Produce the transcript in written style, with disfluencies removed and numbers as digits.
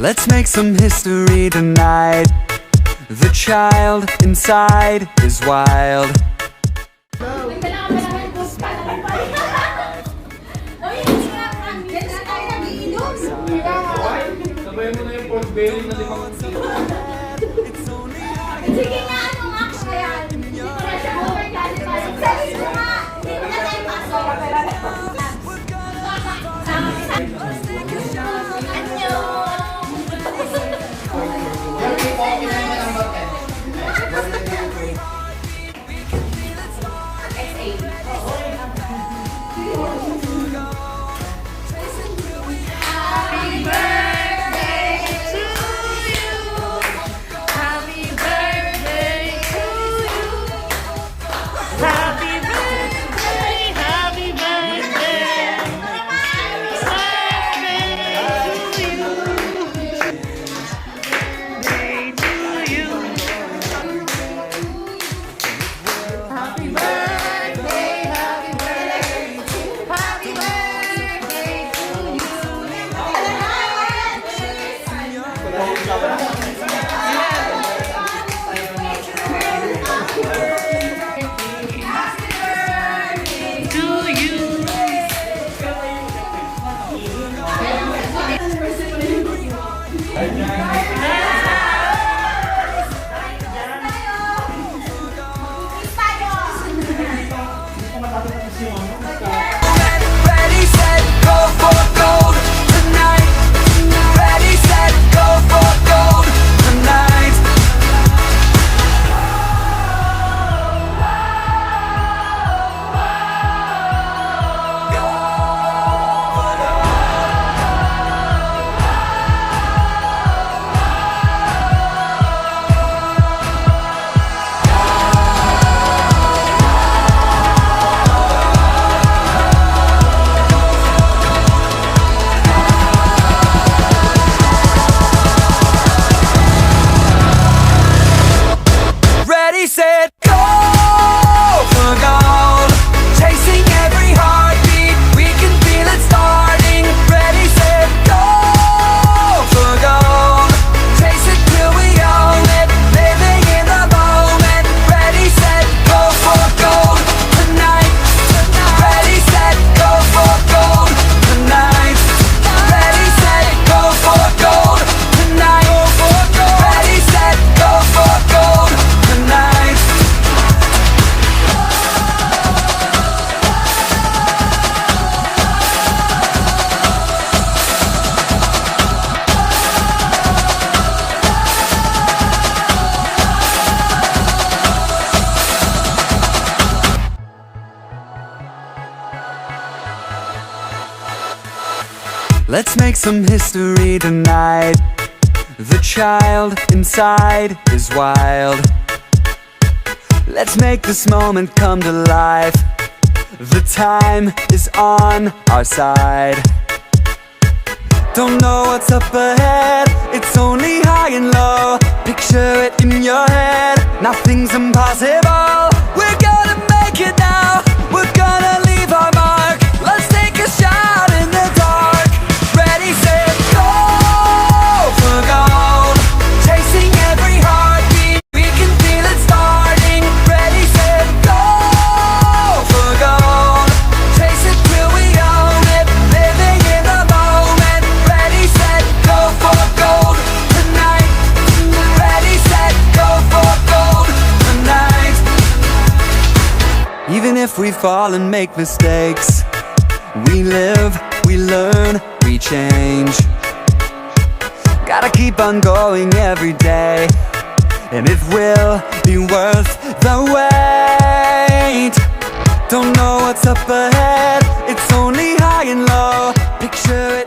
Let's make some history tonight. The child inside is wild. Sabay mo na yung pork belly na 5 kilo. Sige nga, ano nga kaya? Hindi ko na siya over-qualified. Sabi ko nga, hindi ko na tayo pasok. Ready, set, go for gold tonight. Ready, set, go for gold tonight. Ready, set, go for gold. Chasing every heartbeat, we can feel it starting. Ready, set, go for gold. Chase it till we own it, living in the moment. Ready, set, go for gold tonight. Ready, set, go for gold tonight. Ready, set, go for gold tonight. Ready, set, go for gold tonight. Let's make some history tonight. The child inside is wild. Let's make this moment come to life. The time is on our side. Don't know what's up ahead, it's only high and low. Picture it in your head, nothing's impossible. We're gonna make it now, we're gonna leave our mark. Let's take a shot in the dark. Ready, set, go for gold. Chasing every heartbeat, we can feel it starting. Ready, set, go for gold. Chase it till we own it, living in the moment. Ready, set, go for gold tonight. Ready, set, go for gold tonight. Even if we fall and make mistakes, we live, we learn, we change. Gotta keep on going every day, and it will be worth the wait. Don't know what's up ahead, it's only high and low. Picture